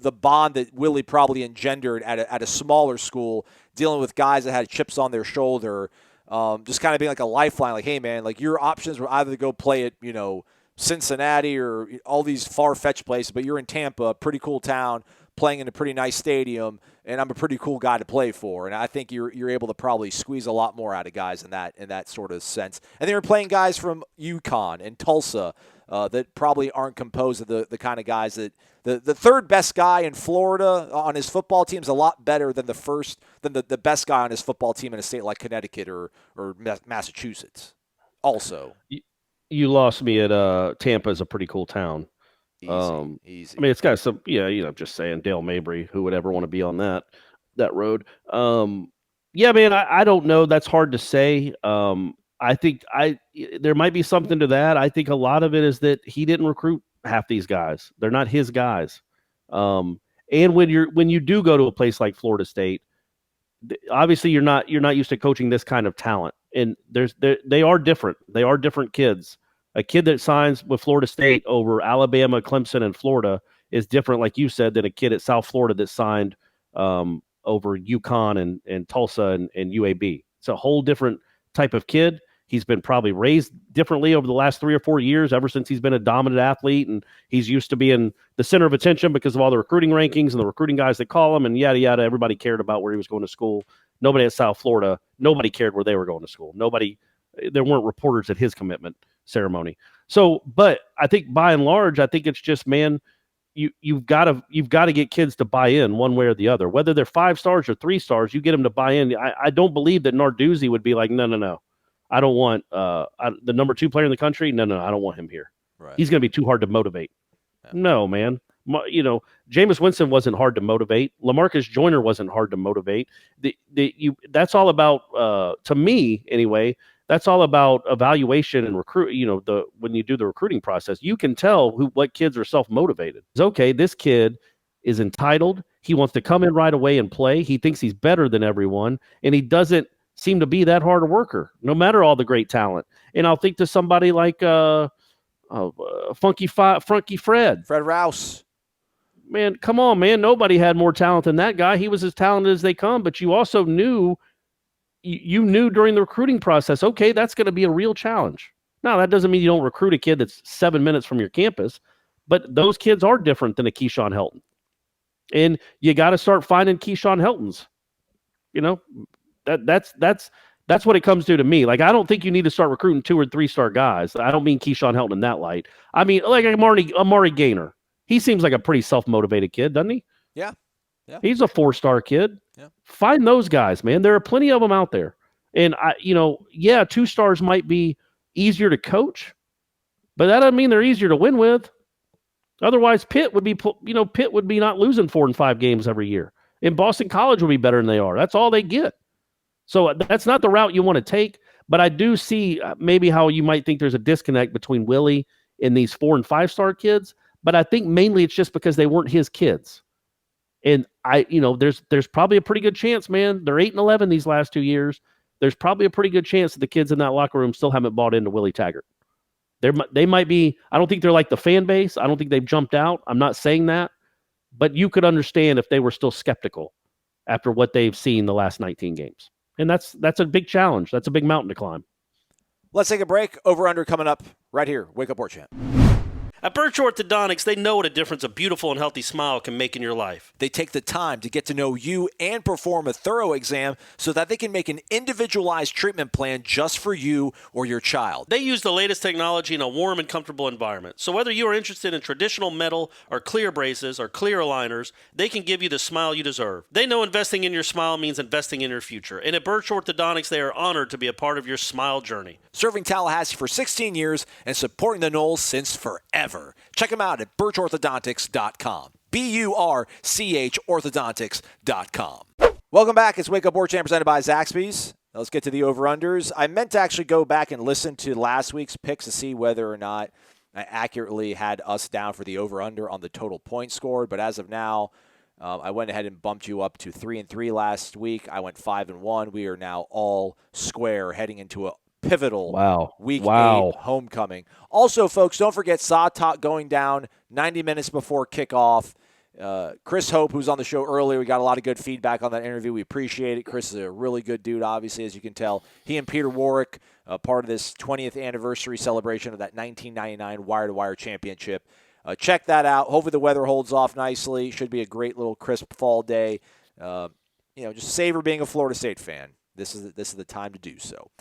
the bond that Willie probably engendered at a smaller school, dealing with guys that had chips on their shoulder, just kind of being like a lifeline. Like, hey, man, like your options were either to go play at Cincinnati or all these far-fetched places, but you're in Tampa, pretty cool town, playing in a pretty nice stadium, and I'm a pretty cool guy to play for. And I think you're able to probably squeeze a lot more out of guys in that sort of sense. And they were playing guys from UConn and Tulsa that probably aren't composed of the kind of guys that the third best guy in Florida on his football team is a lot better than the best guy on his football team in a state like Connecticut or Massachusetts. Also, you lost me at Tampa is a pretty cool town. Easy. I mean, it's got some, just saying Dale Mabry, who would ever want to be on that road. Yeah, man, I don't know. That's hard to say. I think there might be something to that. I think a lot of it is that he didn't recruit half these guys. They're not his guys. And when you do go to a place like Florida State, obviously you're not used to coaching this kind of talent. And they are different. They are different kids. A kid that signs with Florida State over Alabama, Clemson, and Florida is different, like you said, than a kid at South Florida that signed over UConn and Tulsa and UAB. It's a whole different type of kid. He's been probably raised differently over the last 3 or 4 years, ever since he's been a dominant athlete, and he's used to being the center of attention because of all the recruiting rankings and the recruiting guys that call him and yada, yada. Everybody cared about where he was going to school. Nobody at South Florida, nobody cared where they were going to school. There weren't reporters at his commitment ceremony. So, but I think by and large, I think it's just, man, you've got to get kids to buy in one way or the other, whether they're 5 stars or 3 stars. You get them to buy in. I don't believe that Narduzzi would be like, no, I don't want the number 2 player in the country. No, I don't want him here. Right. He's going to be too hard to motivate. Yeah. No, man. Jameis Winston wasn't hard to motivate. LaMarcus Joyner wasn't hard to motivate. That's all about, to me anyway, that's all about evaluation and recruit. When you do the recruiting process, you can tell what kids are self-motivated. It's okay. This kid is entitled. He wants to come in right away and play. He thinks he's better than everyone, and he doesn't seem to be that hard a worker, no matter all the great talent. And I'll think to somebody like Funky Fred. Fred Rouse. Man, come on, man. Nobody had more talent than that guy. He was as talented as they come, but you also knew you knew during the recruiting process, okay, that's going to be a real challenge. Now, that doesn't mean you don't recruit a kid that's 7 minutes from your campus, but those kids are different than a Keyshawn Helton. And you got to start finding Keyshawn Heltons. You know, that's what it comes to me. Like, I don't think you need to start recruiting 2 or 3 star guys. I don't mean Keyshawn Helton in that light. I mean, like Amari Gaynor. He seems like a pretty self-motivated kid, doesn't he? Yeah. He's a 4-star kid. Yeah. Find those guys, man. There are plenty of them out there. And 2 stars might be easier to coach, but that doesn't mean they're easier to win with. Otherwise, Pitt would be not losing 4 and 5 games every year. And Boston College would be better than they are. That's all they get. So that's not the route you want to take. But I do see maybe how you might think there's a disconnect between Willie and these 4 and 5 star kids. But I think mainly it's just because they weren't his kids. And there's probably a pretty good chance, man. They're 8-11 these last 2 years. There's probably a pretty good chance that the kids in that locker room still haven't bought into Willie Taggart. They might be. I don't think they're like the fan base. I don't think they've jumped out. I'm not saying that, but you could understand if they were still skeptical after what they've seen the last 19 games. And that's a big challenge. That's a big mountain to climb. Let's take a break. Over/under coming up right here. Wake Up Warchant. At Birch Orthodontics, they know what a difference a beautiful and healthy smile can make in your life. They take the time to get to know you and perform a thorough exam so that they can make an individualized treatment plan just for you or your child. They use the latest technology in a warm and comfortable environment. So whether you are interested in traditional metal or clear braces or clear aligners, they can give you the smile you deserve. They know investing in your smile means investing in your future. And at Birch Orthodontics, they are honored to be a part of your smile journey. Serving Tallahassee for 16 years and supporting the Noles since forever. Check them out at birchorthodontics.com. BURCH orthodontics.com. Welcome back. It's Wake Up Warchant presented by Zaxby's. Let's get to the over-unders. I meant to actually go back and listen to last week's picks to see whether or not I accurately had us down for the over-under on the total points scored. But as of now, I went ahead and bumped you up to 3-3 last week. I went 5-1. We are now all square heading into a pivotal Week 8 homecoming. Also, folks, don't forget Saw Talk going down 90 minutes before kickoff. Chris Hope, who's on the show earlier, we got a lot of good feedback on that interview. We appreciate it. Chris is a really good dude, obviously, as you can tell. He and Peter Warwick, part of this 20th anniversary celebration of that 1999 Wire-to-Wire championship. Check that out. Hopefully the weather holds off nicely. Should be a great little crisp fall day. Just savor being a Florida State fan. This is the time to do so.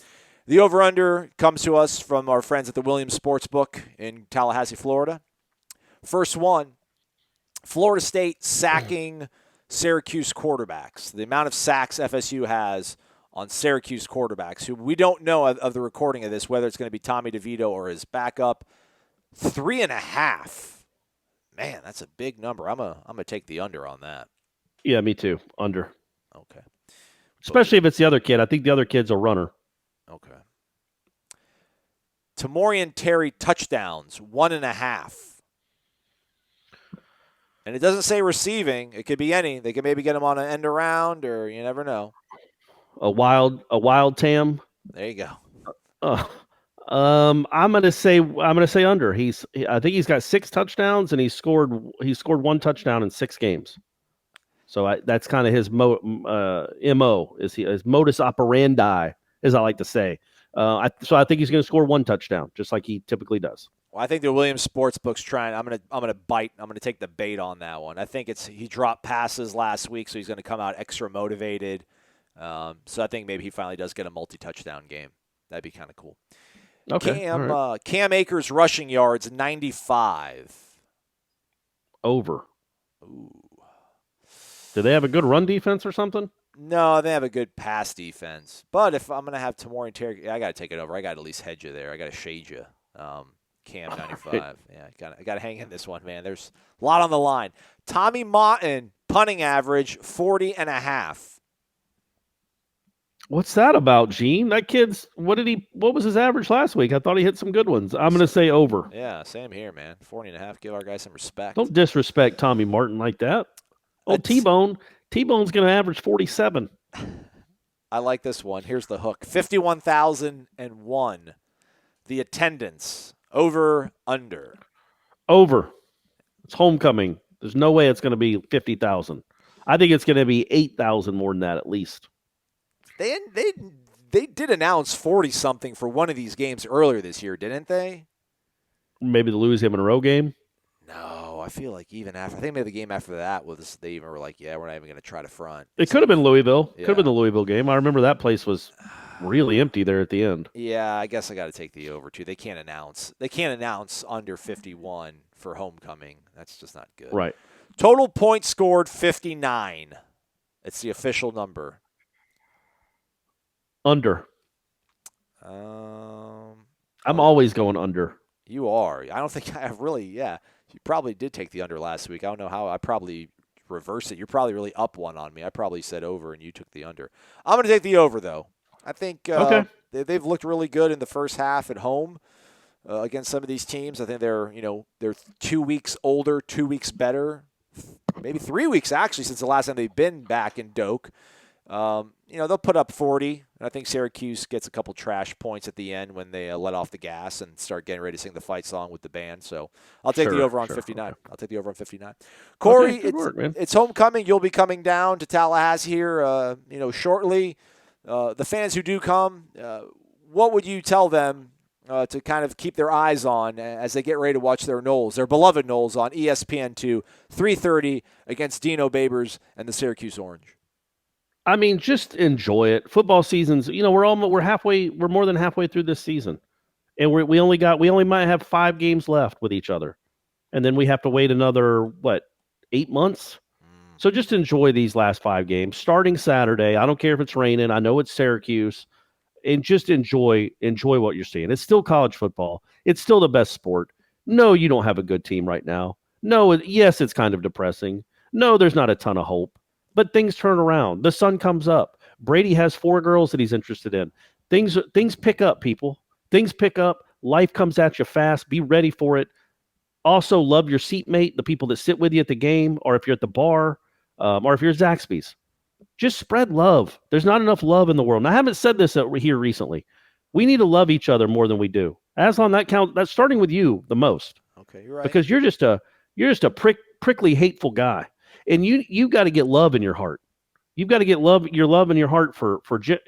The over-under comes to us from our friends at the Williams Sportsbook in Tallahassee, Florida. First one, Florida State sacking Syracuse quarterbacks. The amount of sacks FSU has on Syracuse quarterbacks, who we don't know of the recording of this, whether it's going to be Tommy DeVito or his backup. 3.5. Man, that's a big number. I'm gonna take the under on that. Yeah, me too. Under. Okay. Especially if it's the other kid. I think the other kid's a runner. Okay. Tamorian Terry touchdowns, 1.5. And it doesn't say receiving. It could be any. They could maybe get him on an end around, or you never know. A wild Tam. There you go. I'm gonna say under. I think he's got 6 touchdowns and he scored 1 touchdown in 6 games. So that's kind of his MO is his modus operandi, as I like to say. So I think he's going to score 1 touchdown, just like he typically does. Well, I think the Williams Sportsbook's trying. I'm gonna bite. I'm gonna take the bait on that one. I think he dropped passes last week, so he's going to come out extra motivated. So I think maybe he finally does get a multi-touchdown game. That'd be kind of cool. Okay. Cam Akers rushing yards, 95. Over. Ooh. Do they have a good run defense or something? No, they have a good pass defense. But if I'm going to have Tamorian Terry, I got to take it over. I got to at least hedge you there. I got to shade you. Cam 95. Yeah, I got to hang in this one, man. There's a lot on the line. Tommy Motton, punting average, 40.5. What's that about, Gene? That kid's what was his average last week? I thought he hit some good ones. I'm going to say over. Yeah, same here, man. 40.5. Give our guy some respect. Don't disrespect Tommy Martin like that. Oh, T-Bone's going to average 47. I like this one. Here's the hook. 51,001. The attendance. Over, under. Over. It's homecoming. There's no way it's going to be 50,000. I think it's going to be 8,000 more than that at least. They did announce 40-something for one of these games earlier this year, didn't they? Maybe the Louisiana Monroe game? No, I feel like even after – I think maybe the game after that was they even were like, yeah, we're not even going to try to front. It could have been Louisville. Could have been the Louisville game. I remember that place was really empty there at the end. Yeah, I guess I got to take the over, too. They can't announce under 51 for homecoming. That's just not good. Right. Total points scored, 59. It's the official number. Under. I'm always going under. You are. I don't think I have really, yeah. You probably did take the under last week. I don't know how. I probably reversed it. You're probably really up one on me. I probably said over and you took the under. I'm going to take the over, though. I think they've looked really good in the first half at home against some of these teams. I think they're 2 weeks older, 2 weeks better, maybe 3 weeks actually since the last time they've been back in Doak. They'll put up 40. And I think Syracuse gets a couple trash points at the end when they let off the gas and start getting ready to sing the fight song with the band. So I'll take the over on 59. Okay. I'll take the over on 59. Corey, it's homecoming. You'll be coming down to Tallahassee here, shortly. The fans who do come, what would you tell them to kind of keep their eyes on as they get ready to watch their Noles, their beloved Noles, on ESPN2, 3:30 against Dino Babers and the Syracuse Orange? I mean, just enjoy it. Football season's, we're more than halfway through this season. And we only might have 5 games left with each other. And then we have to wait another, 8 months? So just enjoy these last 5 games. Starting Saturday, I don't care if it's raining. I know it's Syracuse. And just enjoy what you're seeing. It's still college football. It's still the best sport. No, you don't have a good team right now. No, yes, it's kind of depressing. No, there's not a ton of hope. But things turn around. The sun comes up. Brady has 4 girls that he's interested in. Things pick up, people. Things pick up. Life comes at you fast. Be ready for it. Also, love your seatmate, the people that sit with you at the game, or if you're at the bar, or if you're at Zaxby's. Just spread love. There's not enough love in the world. And I haven't said this here recently. We need to love each other more than we do. As on that count, that's starting with you the most. Okay, you're right. Because you're just a prickly, hateful guy. And you got to get love in your heart. You've got to get love in your heart for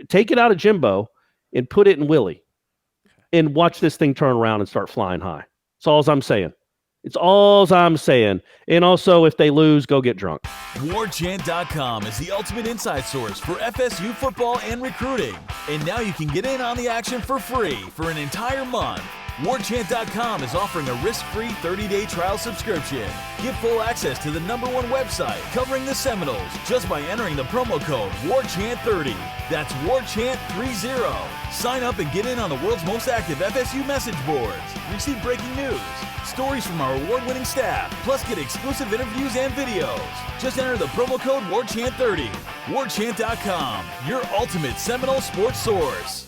take it out of Jimbo and put it in Willie, and watch this thing turn around and start flying high. That's all I'm saying. It's all I'm saying. And also, if they lose, go get drunk. Warchant.com is the ultimate inside source for FSU football and recruiting. And now you can get in on the action for free for an entire month. Warchant.com is offering a risk-free 30-day trial subscription. Get full access to the #1 website covering the Seminoles just by entering the promo code WARCHANT30. That's WARCHANT30. Sign up and get in on the world's most active FSU message boards. Receive breaking news, stories from our award-winning staff, plus get exclusive interviews and videos. Just enter the promo code WARCHANT30. Warchant.com, your ultimate Seminole sports source.